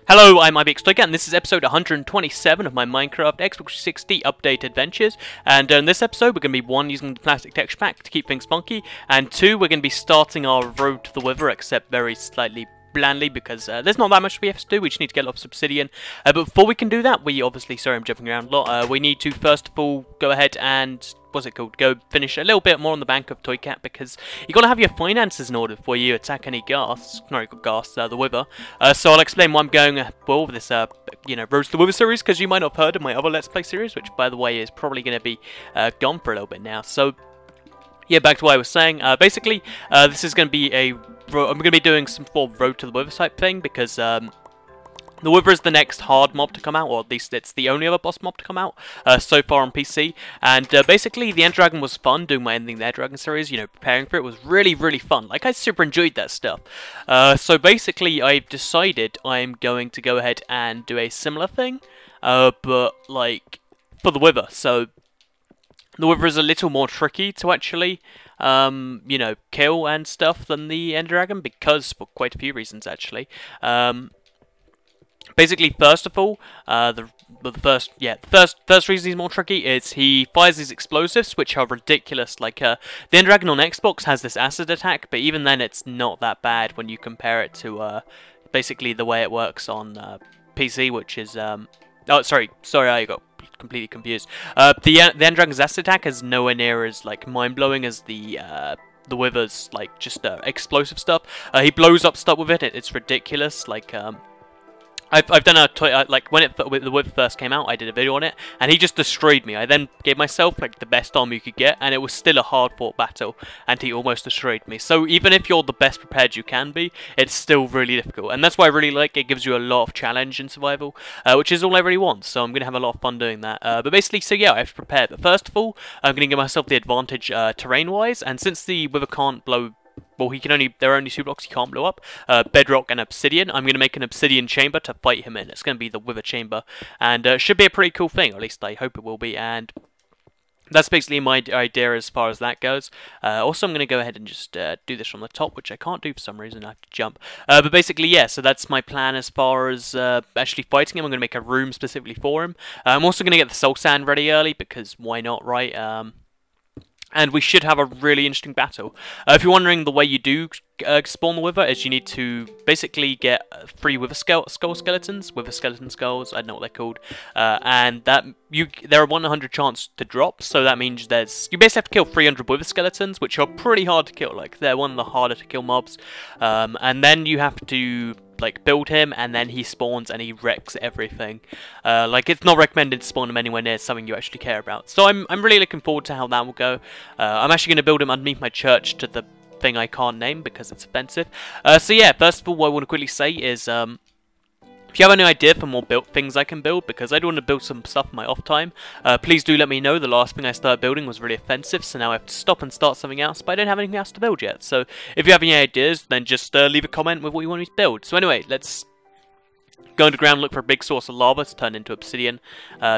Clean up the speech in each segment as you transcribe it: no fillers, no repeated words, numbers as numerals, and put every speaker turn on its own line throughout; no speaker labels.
Hello, I'm IBX and this is episode 127 of my Minecraft Xbox 360 Update Adventures. And in this episode, we're going to be 1, using the plastic texture pack to keep things funky, and 2, we're going to be starting our road to the wither, except very slightly blandly, because there's not that much we have to do. We just need to get a lot of obsidian. But before we can do that, we obviously, sorry I'm jumping around a lot, we need to first of all go ahead and, what's it called, go finish a little bit more on the bank of Toy Cat, because you got to have your finances in order before you attack any the wither. So I'll explain why I'm going well with this road to the wither series, because you might not have heard of my other Let's Play series, which by the way is probably going to be gone for a little bit now. So yeah, back to what I was saying. Basically, this is going to be I'm going to be doing some form of road to the wither type thing, because the wither is the next hard mob to come out, or at least it's the only other boss mob to come out so far on PC. And basically, the End Dragon was fun, doing my Ending the End Dragon series, preparing for it was really, really fun. Like, I super enjoyed that stuff. So basically, I've decided I'm going to go ahead and do a similar thing, but, like, for the wither. So the wither is a little more tricky to actually, kill and stuff than the End Dragon, because, for quite a few reasons, actually. Basically, first of all, the first reason he's more tricky is he fires these explosives, which are ridiculous. Like, the End Dragon on Xbox has this acid attack, but even then it's not that bad when you compare it to, basically the way it works on, PC, which is, oh, sorry, I got completely confused. The End Dragon's acid attack is nowhere near as, like, mind-blowing as the Wither's, like, just, explosive stuff. He blows up stuff with it, it's ridiculous, like, I've done like, when the wither first came out, I did a video on it, and he just destroyed me. I then gave myself, like, the best armor you could get, and it was still a hard-fought battle, and he almost destroyed me. So even if you're the best prepared you can be, it's still really difficult, and that's why I really like it. It gives you a lot of challenge in survival, which is all I really want, so I'm going to have a lot of fun doing that. But basically, so yeah, I have to prepare. But first of all, I'm going to give myself the advantage terrain-wise, and since the wither can't blow... Well, there are only 2 blocks he can't blow up, bedrock and obsidian. I'm going to make an obsidian chamber to fight him in. It's going to be the wither chamber, and it should be a pretty cool thing, or at least I hope it will be, and that's basically my idea as far as that goes. Also, I'm going to go ahead and just do this from the top, which I can't do for some reason. I have to jump. But basically, yeah, so that's my plan as far as actually fighting him. I'm going to make a room specifically for him. I'm also going to get the soul sand ready early, because why not, right? And we should have a really interesting battle. If you're wondering, the way you do spawn the wither is you need to basically get 3 wither skeletons, wither skeleton skulls, I don't know what they're called, and there are 100 chance to drop, so that means you basically have to kill 300 wither skeletons, which are pretty hard to kill. Like, they're one of the harder to kill mobs, and then you have to, like, build him, and then he spawns and he wrecks everything. Like, it's not recommended to spawn him anywhere near something you actually care about. So I'm really looking forward to how that will go. I'm actually going to build him underneath my church to the thing I can't name because it's offensive. So yeah, first of all, what I want to quickly say is, if you have any idea for more things I can build, because I do want to build some stuff in my off time, please do let me know. The last thing I started building was really offensive, so now I have to stop and start something else, but I don't have anything else to build yet. So if you have any ideas, then just leave a comment with what you want me to build. So anyway, let's go underground and look for a big source of lava to turn into obsidian,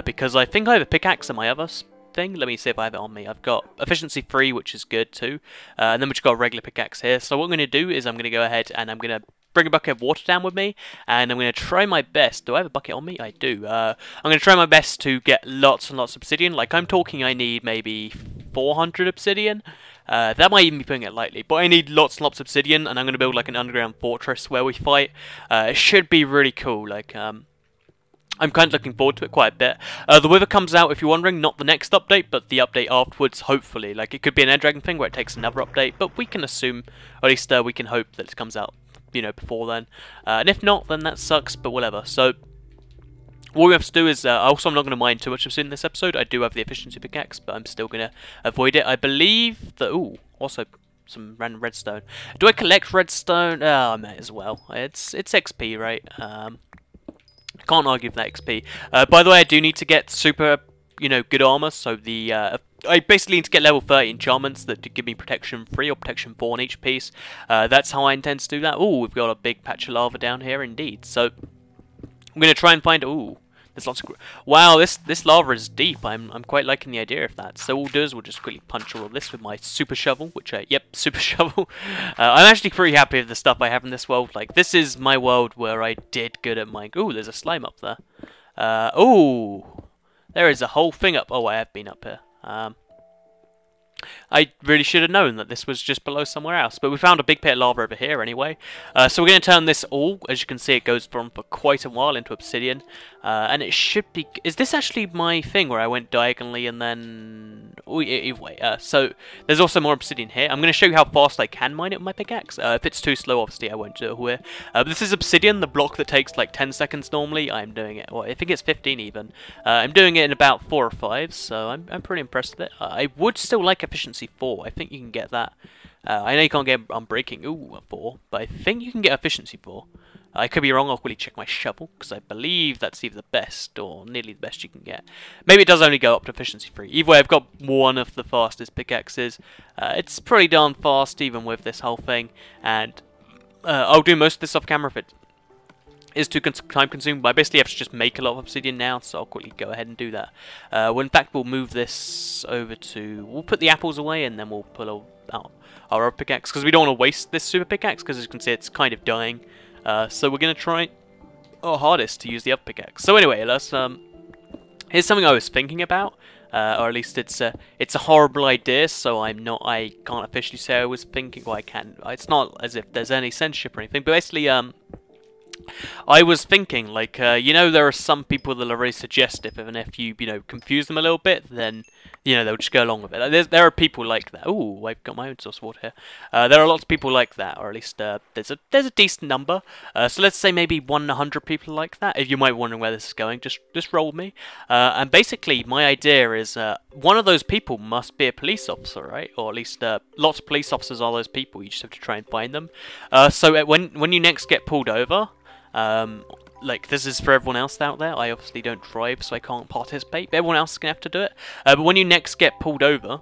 because I think I have a pickaxe in my other thing. Let me see if I have it on me. I've got efficiency 3, which is good too, and then we've just got a regular pickaxe here. So what I'm going to do is I'm going to go ahead and I'm going to bring a bucket of water down with me, and I'm going to try my best. Do I have a bucket on me? I do. I'm going to try my best to get lots and lots of obsidian. Like, I'm talking I need maybe 400 obsidian. That might even be putting it lightly, but I need lots and lots of obsidian, and I'm going to build, like, an underground fortress where we fight. It should be really cool. Like, I'm kind of looking forward to it quite a bit. The wither comes out, if you're wondering, not the next update, but the update afterwards, hopefully. Like, it could be an End Dragon thing where it takes another update, but we can assume, or at least we can hope that it comes out, before then. And if not, then that sucks, but whatever. So what we have to do is, also I'm not going to mine too much of in this episode. I do have the efficiency pickaxe, but I'm still going to avoid it. I believe that, ooh, also some random redstone. Do I collect redstone? Oh, I might as well. It's XP, right? Can't argue with that XP. By the way, I do need to get super, good armor, so I basically need to get level 30 enchantments that give me protection 3 or protection 4 on each piece. That's how I intend to do that. Ooh, we've got a big patch of lava down here indeed. So I'm going to try and find... Ooh, There's lots of... Wow, this lava is deep. I'm quite liking the idea of that. So all we'll do is we'll just quickly punch all of this with my super shovel, which yep, super shovel. I'm actually pretty happy with the stuff I have in this world. Like, this is my world where I did good at mining. Ooh, there's a slime up there. Ooh, there is a whole thing up. Oh, I have been up here. I really should have known that this was just below somewhere else, but we found a big pit of lava over here anyway. So we're going to turn this all, as you can see, it goes on for quite a while into obsidian, and it should be... Is this actually my thing where I went diagonally and then... Oh, either way. So there's also more obsidian here. I'm going to show you how fast I can mine it with my pickaxe. If it's too slow, obviously I won't do it here. But this is obsidian, the block that takes like 10 seconds normally. I'm doing it, well, I think it's 15 even. I'm doing it in about 4 or 5, so I'm pretty impressed with it. I would still like efficiency 4. I think you can get that. I know you can't get unbreaking, ooh, 4, but I think you can get efficiency 4. I could be wrong, I'll quickly check my shovel, because I believe that's either the best or nearly the best you can get. Maybe it does only go up to efficiency 3. Either way, I've got one of the fastest pickaxes. It's pretty darn fast, even with this whole thing, and I'll do most of this off camera if it is too time consuming, but I basically have to just make a lot of obsidian now, so I'll quickly go ahead and do that. Well, in fact, we'll move this over to... We'll put the apples away, and then we'll pull out our pickaxe, because we don't want to waste this super pickaxe, because as you can see, it's kind of dying. So we're going to try our hardest to use the up pickaxe. So anyway, let's... Here's something I was thinking about, or at least it's a horrible idea, so I can't officially say I was thinking, well, I can. It's not as if there's any censorship or anything, but basically, I was thinking, like, you know, there are some people that are very suggestive, and if you, confuse them a little bit, then, they'll just go along with it. Like, there are people like that. Ooh, I've got my own source of water here. There are lots of people like that, or at least there's a decent number. So let's say maybe 100 people like that. If you might be wondering where this is going, just roll with me. And basically, my idea is one of those people must be a police officer, right? Or at least lots of police officers are those people. You just have to try and find them. So when you next get pulled over, like, this is for everyone else out there. I obviously don't drive, so I can't participate, but everyone else is going to have to do it. But when you next get pulled over,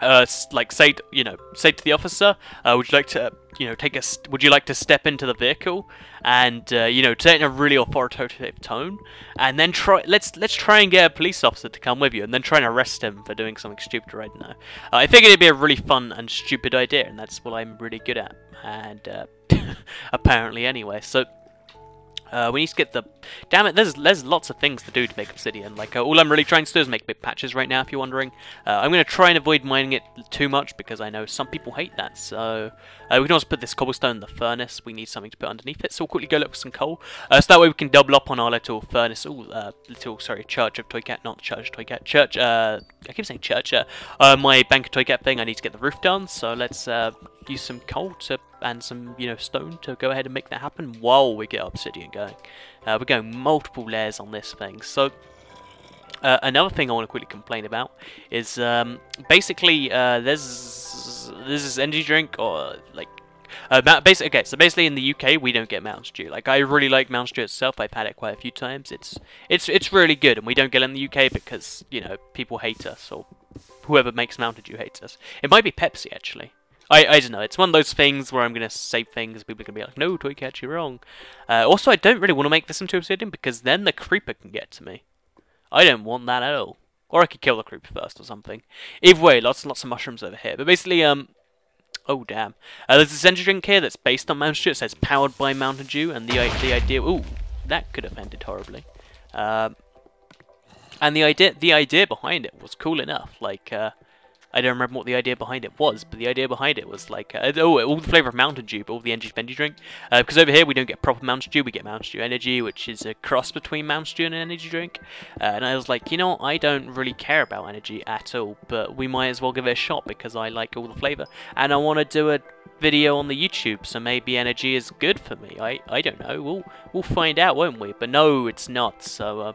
like, say to the officer, would you like to, would you like to step into the vehicle and, say it in a really authoritative tone, and then let's try and get a police officer to come with you, and then try and arrest him for doing something stupid right now. I think it'd be a really fun and stupid idea, and that's what I'm really good at, and, apparently anyway, so... we need to get the... Damn it, there's lots of things to do to make obsidian. Like, all I'm really trying to do is make big patches right now, if you're wondering. I'm going to try and avoid mining it too much, because I know some people hate that. So, we can also put this cobblestone in the furnace. We need something to put underneath it, so we'll quickly go look for some coal. So that way we can double up on our little furnace. Ooh, Church of Toycat, not Church of Toycat. Church, I keep saying church. My Bank of Toycat thing, I need to get the roof done, so let's use some coal and some, stone to go ahead and make that happen while we get obsidian going. We're going multiple layers on this thing. So, another thing I want to quickly complain about is, basically, there's this energy drink, or, like, okay, so basically in the UK, we don't get Mountain Dew. Like, I really like Mountain Dew itself. I've had it quite a few times. It's really good, and we don't get it in the UK because, people hate us, or whoever makes Mountain Dew hates us. It might be Pepsi, actually. I don't know, it's one of those things where I'm going to say things, people are going to be like, no, Toycat, you're wrong. Also, I don't really want to make this into obsidian, because then the creeper can get to me. I don't want that at all. Or I could kill the creeper first or something. Either way, lots and lots of mushrooms over here. But basically, oh damn. There's this energy drink here that's based on Mountain Dew. It says powered by Mountain Dew, and the idea, ooh, that could have ended horribly. And the idea behind it was cool enough, like, I don't remember what the idea behind it was, but the idea behind it was like, all the flavour of Mountain Dew, but all the energy drink. Because over here we don't get proper Mountain Dew, we get Mountain Dew Energy, which is a cross between Mountain Dew and an energy drink. And I was like, I don't really care about energy at all, but we might as well give it a shot because I like all the flavour. And I want to do a video on the YouTube, so maybe energy is good for me. I don't know, we'll find out, won't we? But no, it's not, so...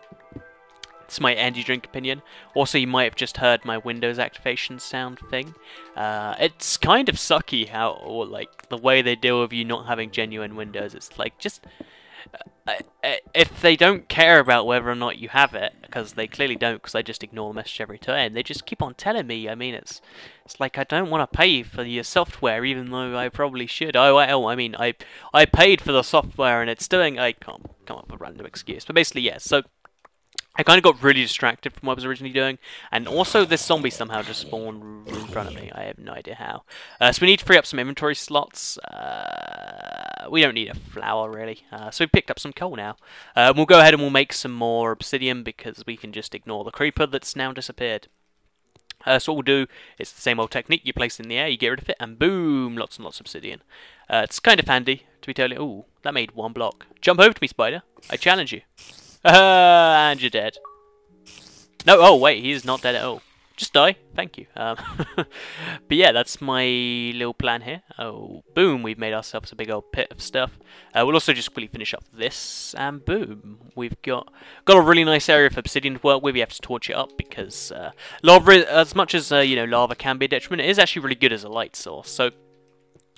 It's my energy drink opinion. Also, you might have just heard my Windows activation sound thing. It's kind of sucky how, or like, the way they deal with you not having genuine Windows. It's like, just... if they don't care about whether or not you have it, because they clearly don't, because I just ignore the message every time, they just keep on telling me. I mean, it's like, I don't want to pay for your software, even though I probably should. I mean, I paid for the software, and it's doing... I can't come up with a random excuse. But basically, yeah, so... I kind of got really distracted from what I was originally doing, and also this zombie somehow just spawned in front of me. I have no idea how. So we need to free up some inventory slots. We don't need a flower, really. So we picked up some coal now. We'll go ahead and we'll make some more obsidian, because we can just ignore the creeper that's now disappeared. So what we'll do is the same old technique. You place it in the air, you get rid of it, and boom, lots and lots of obsidian. It's kind of handy, to be totally... Ooh, that made 1 block. Jump over to me, spider. I challenge you. And you're dead. No, oh wait, he's not dead at all. Just die, thank you. But yeah, that's my little plan here. Oh, boom, we've made ourselves a big old pit of stuff. We'll also just quickly finish up this, and boom, we've got a really nice area for obsidian to work with. We have to torch it up, because lava, as much as you know, lava can be a detriment, it is actually really good as a light source. So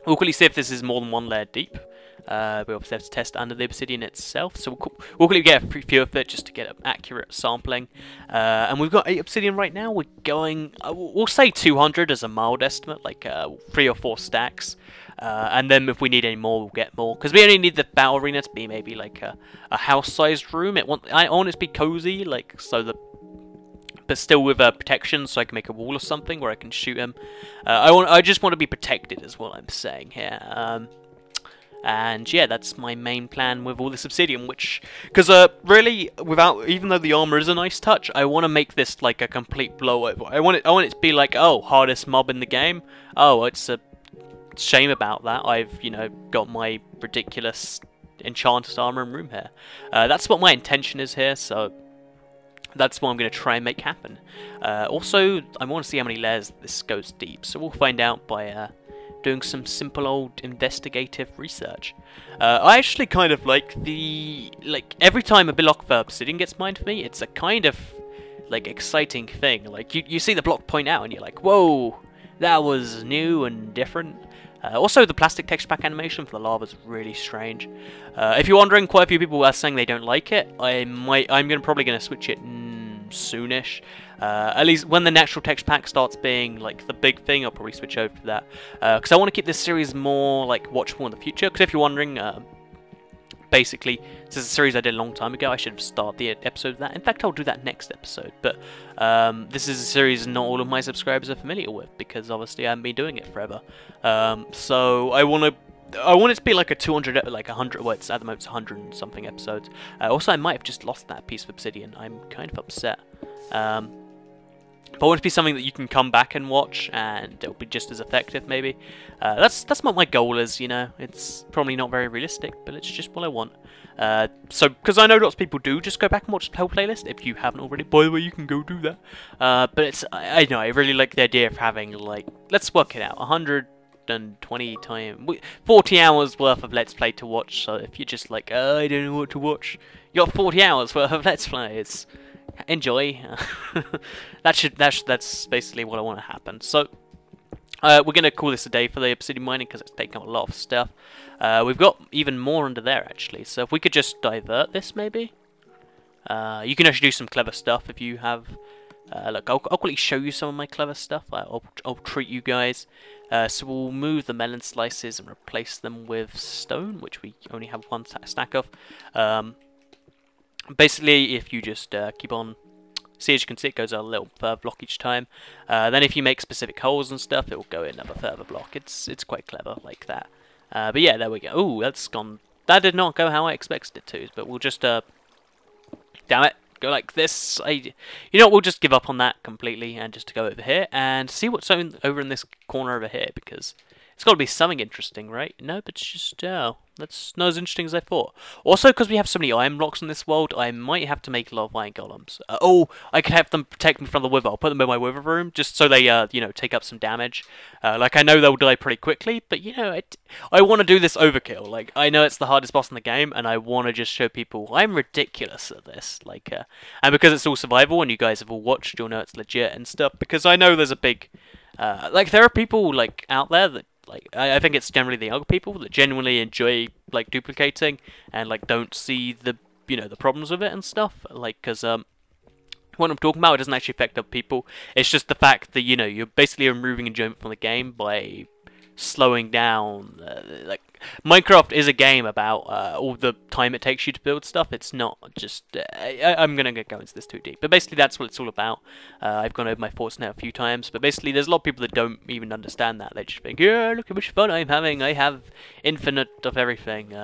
we'll quickly see if this is more than 1 layer deep. We obviously have to test under the obsidian itself, so we'll quickly get a few of it just to get an accurate sampling. And we've got 8 obsidian right now. We're going, we'll say 200 as a mild estimate, like 3 or 4 stacks. And then if we need any more, we'll get more, because we only need the battle arena to be maybe like a house-sized room. I want it to be cozy, like but still with protection, so I can make a wall or something where I can shoot him. I just want to be protected, is what I'm saying here. And yeah, that's my main plan with all this obsidian, because really, even though the armor is a nice touch, I want to make this like a complete blowover. I want it to be like, oh, hardest mob in the game. Oh, it's a shame about that. I've, you know, got my ridiculous enchanted armor and room here. That's what my intention is here, so that's what I'm going to try and make happen. Also, I want to see how many layers this goes deep, so we'll find out by doing some simple old investigative research. I actually kind of like every time a block of obsidian gets mined for me, it's a kind of like exciting thing. Like you see the block point out and you're like, whoa, that was new and different. Also, the plastic texture pack animation for the lava is really strange. If you're wondering, quite a few people are saying they don't like it. I'm probably gonna switch it soonish. At least when the natural texture pack starts being like the big thing, I'll probably switch over to that. Because I want to keep this series more like watchable in the future. Because if you're wondering, basically, this is a series I did a long time ago. I should have started the episode of that. In fact, I'll do that next episode. But this is a series not all of my subscribers are familiar with, because obviously I haven't been doing it forever. So I want it to be like a 200, like 100. Well, it's at the moment it's 100 and something episodes. Also, I might have just lost that piece of obsidian. I'm kind of upset. But I want it to be something that you can come back and watch, and it'll be just as effective, maybe. That's what my goal is, you know. It's probably not very realistic, but it's just what I want. So, because I know lots of people do just go back and watch the whole playlist, if you haven't already. By the way, you can go do that. But I know, I really like the idea of having, like, let's work it out, 120 times, 40 hours worth of Let's Play to watch. So if you're just like, I don't know what to watch, you got 40 hours worth of Let's Plays. Enjoy. That's basically what I want to happen. So we're gonna call this a day for the obsidian mining, because it's taking up a lot of stuff. We've got even more under there actually, so if we could just divert this, maybe. You can actually do some clever stuff if you have. Look, I'll quickly show you some of my clever stuff. I'll treat you guys. So we'll move the melon slices and replace them with stone, which we only have 1 stack of. Basically, if you just keep on, see, as you can see, it goes a little further block each time. Then if you make specific holes and stuff, it will go in another further block. It's quite clever like that. But yeah, there we go. Ooh, that's gone. That did not go how I expected it to. But we'll just, damn it, go like this. You know what? We'll just give up on that completely and just go over here and see what's over in this corner over here, because it's got to be something interesting, right? No, but it's just, that's not as interesting as I thought. Also, because we have so many iron blocks in this world, I might have to make a lot of iron golems. Oh, I could have them protect me from the wither. I'll put them in my wither room, just so they, you know, take up some damage. Like, I know they'll die pretty quickly, but, you know, I want to do this overkill. Like, I know it's the hardest boss in the game, and I want to just show people I'm ridiculous at this. Like, and because it's all survival, and you guys have all watched, you'll know it's legit and stuff, because I know there's a big, like, there are people, like, out there that, like, I think it's generally the younger people that genuinely enjoy, like, duplicating and, like, don't see the, you know, the problems with it and stuff. Like, because, what I'm talking about, it doesn't actually affect other people. It's just the fact that, you know, you're basically removing enjoyment from the game by slowing down. Like Minecraft is a game about all the time it takes you to build stuff. It's not just. I'm gonna go into this too deep, but basically that's what it's all about. I've gone over my thoughts now a few times, but basically there's a lot of people that don't even understand that. They just think, yeah, look how much fun I'm having. I have infinite of everything.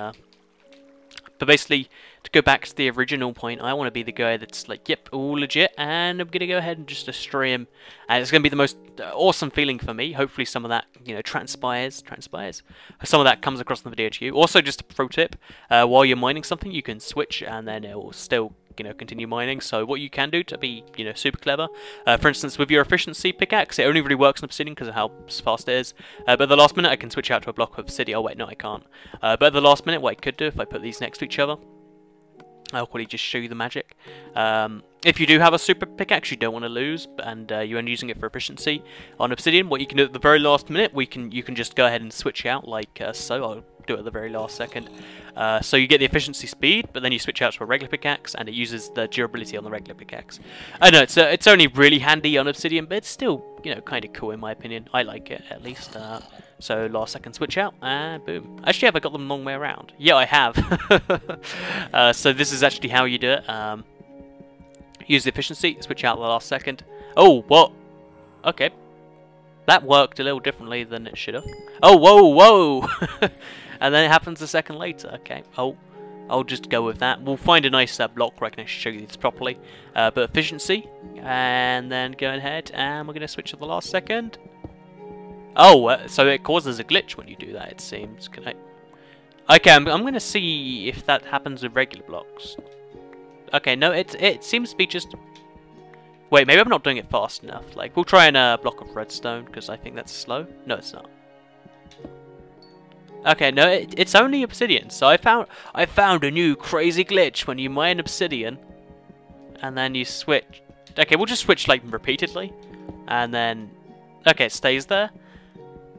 But basically, to go back to the original point, I want to be the guy that's like, yep, all legit, and I'm going to go ahead and just destroy him. And it's going to be the most awesome feeling for me. Hopefully some of that, you know, transpires. Some of that comes across in the video to you. Also, just a pro tip, while you're mining something, you can switch, and then it will still, you know, continue mining. So what you can do to be, you know, super clever, for instance, with your efficiency pickaxe, it only really works on obsidian because of how fast it is. But at the last minute, I can switch out to a block of obsidian. Oh wait, no, I can't. But at the last minute, what I could do if I put these next to each other, I'll probably just show you the magic. If you do have a super pickaxe you don't want to lose, and you're only using it for efficiency on obsidian, what you can do at the very last minute, you can just go ahead and switch out like so. I'll do it at the very last second. So you get the efficiency speed, but then you switch out to a regular pickaxe, and it uses the durability on the regular pickaxe. I know it's only really handy on obsidian, but it's still, you know, kind of cool in my opinion. I like it at least. So last second switch out, and boom. Actually, have I got them the long way around? Yeah, I have. So this is actually how you do it. Use the efficiency, switch out the last second. Oh, what? Okay. That worked a little differently than it should have. Oh, whoa! And then it happens a second later. Okay. Oh, I'll just go with that. We'll find a nice block where I can actually show you this properly. But efficiency, and then go ahead, and we're going to switch at the last second. Oh, so it causes a glitch when you do that, it seems. Can I... Okay, I'm going to see if that happens with regular blocks. Okay, no, it seems to be just... Wait, maybe I'm not doing it fast enough. Like, we'll try a block of redstone, because I think that's slow. No, it's not. Okay, no, it's only obsidian. So I found a new crazy glitch when you mine obsidian, and then you switch. Okay, we'll just switch like repeatedly, and then okay, it stays there.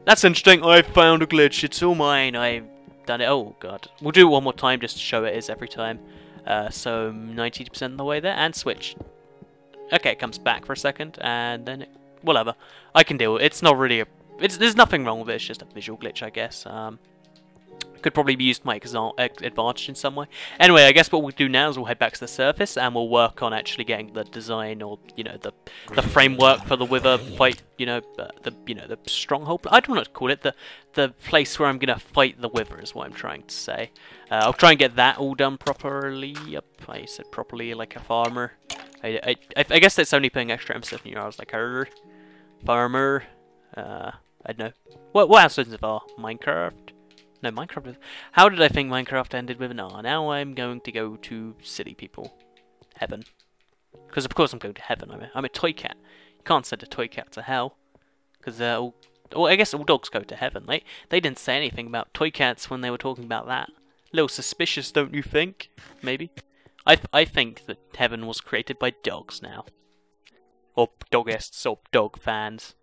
That's interesting. I found a glitch. It's all mine. I've done it. Oh god, we'll do it one more time just to show it is every time. So 90% of the way there, and switch. Okay, it comes back for a second, and then whatever. I can deal with it. It's not really a... there's nothing wrong with it. It's just a visual glitch, I guess. Could probably be used to my advantage in some way. Anyway, I guess what we'll do now is we'll head back to the surface, and we'll work on actually getting the design, or you know, the framework for the Wither fight. You know, the stronghold. I don't know what to call it. The place where I'm gonna fight the Wither is what I'm trying to say. I'll try and get that all done properly. Yep, I said properly like a farmer. I guess that's only putting extra emphasis in your. I was like, farmer. I don't know. What else is there? Minecraft. No, Minecraft. How did I think Minecraft ended with an R? Now I'm going to go to city people. Heaven. Because of course I'm going to heaven. I'm a toy cat. You can't send a toy cat to hell. Because well, I guess all dogs go to heaven. They didn't say anything about toy cats when they were talking about that. A little suspicious, don't you think? Maybe. I think that heaven was created by dogs now. Or doggists, or dog fans.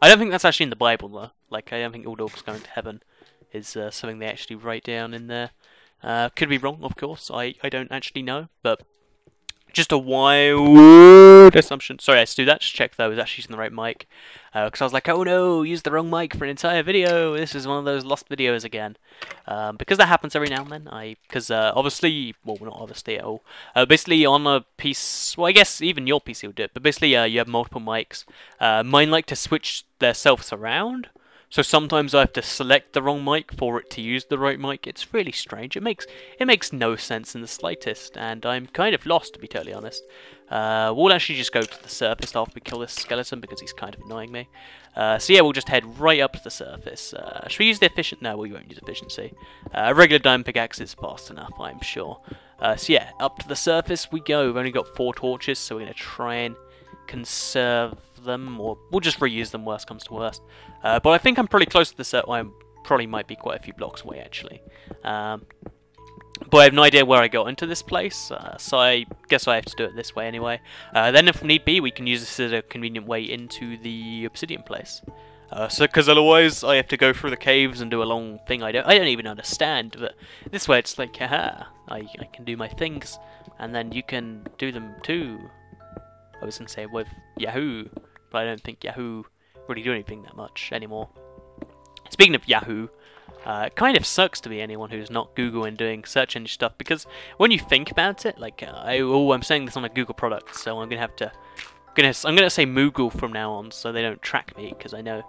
I don't think that's actually in the Bible though. Like, I don't think all dogs going to heaven is something they actually write down in there. Could be wrong, of course. I don't actually know, but just a wild assumption. Sorry, I had to do that. Just check that I was actually using the right mic. Because I was like, oh no, use the wrong mic for an entire video. This is one of those lost videos again. Because that happens every now and then. Because obviously, well, not obviously at all. Basically, on a piece, well, I guess even your PC will do it. But basically, you have multiple mics. Mine like to switch their selves around. So sometimes I have to select the wrong mic for it to use the right mic. It's really strange. It makes no sense in the slightest, and I'm kind of lost, to be totally honest. We'll actually just go to the surface after we kill this skeleton because he's kind of annoying me. So yeah, we'll just head right up to the surface. Should we use the efficient? No, we won't use efficiency. A regular diamond pickaxe is fast enough, I'm sure. So yeah, up to the surface we go. We've only got 4 torches, so we're going to try and conserve them, or we'll just reuse them, worst comes to worst. But I think I'm pretty close to the set. I probably might be quite a few blocks away, actually. But I have no idea where I got into this place, so I guess I have to do it this way anyway. Then if need be, we can use this as a convenient way into the obsidian place. Because otherwise I have to go through the caves and do a long thing I don't even understand, but this way it's like, haha, I can do my things, and then you can do them too. I was going to say with Yahoo, but I don't think Yahoo really do anything that much anymore. Speaking of Yahoo, it kind of sucks to be anyone who's not Google and doing search engine stuff, because when you think about it, like, I'm saying this on a Google product, so I'm gonna have to, I'm gonna say Moogle from now on, so they don't track me, because I know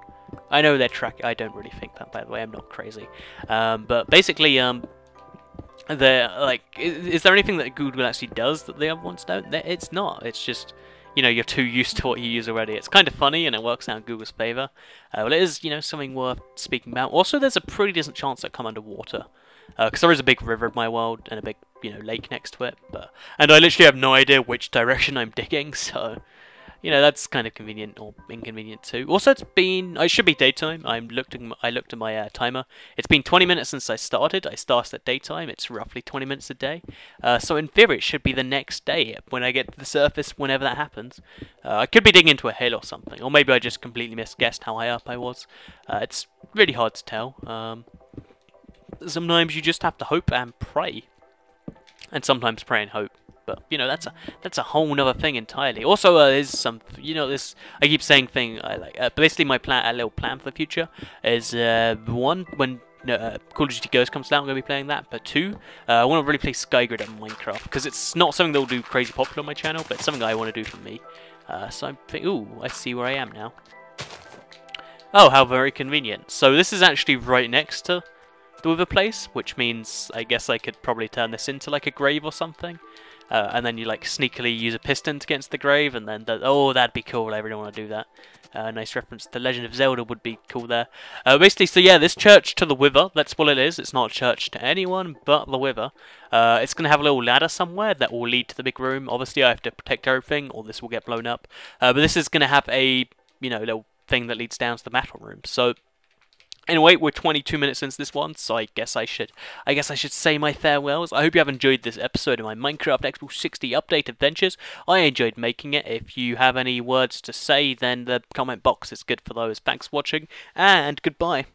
they're track. I don't really think that, by the way. I'm not crazy, but basically, they're like, is there anything that Google actually does that the other ones don't? It's not. It's just, you know, you're too used to what you use already. It's kind of funny, and it works out in Google's favour. Well, it is, you know, something worth speaking about. Also, there's a pretty decent chance that come underwater, because there is a big river in my world and a big, you know, lake next to it. And I literally have no idea which direction I'm digging, so, you know, that's kind of convenient or inconvenient too. Also, it should be daytime. I looked at my timer. It's been 20 minutes since I started. I started at daytime. It's roughly 20 minutes a day. So in theory, it should be the next day when I get to the surface, whenever that happens. I could be digging into a hill or something, or maybe I just completely misguessed how high up I was. It's really hard to tell. Sometimes you just have to hope and pray, and sometimes pray and hope. But, you know, that's a whole nother thing entirely. Also, there's some, you know, this, I keep saying thing, I like, basically my plan, a little plan for the future is, one, when Call of Duty Ghosts comes out, I'm going to be playing that, but two, I want to really play Skygrid and Minecraft, because it's not something that will do crazy popular on my channel, but it's something I want to do for me. So I'm thinking, ooh, I see where I am now. Oh, how very convenient. So this is actually right next to the Wither place, which means I guess I could probably turn this into like a grave or something. And then you like sneakily use a piston to get into the grave, and then oh, that'd be cool. I really want to do that. Nice reference to Legend of Zelda would be cool there. Basically, so yeah, this church to the Wither, that's what it is. It's not a church to anyone but the Wither. It's going to have a little ladder somewhere that will lead to the big room. Obviously, I have to protect everything, or this will get blown up. But this is going to have a, you know, little thing that leads down to the battle room. So anyway, we're 22 minutes into this one, so I guess I should say my farewells. I hope you have enjoyed this episode of my Minecraft Xbox 60 update adventures. I enjoyed making it. If you have any words to say, then the comment box is good for those. Thanks for watching, and goodbye.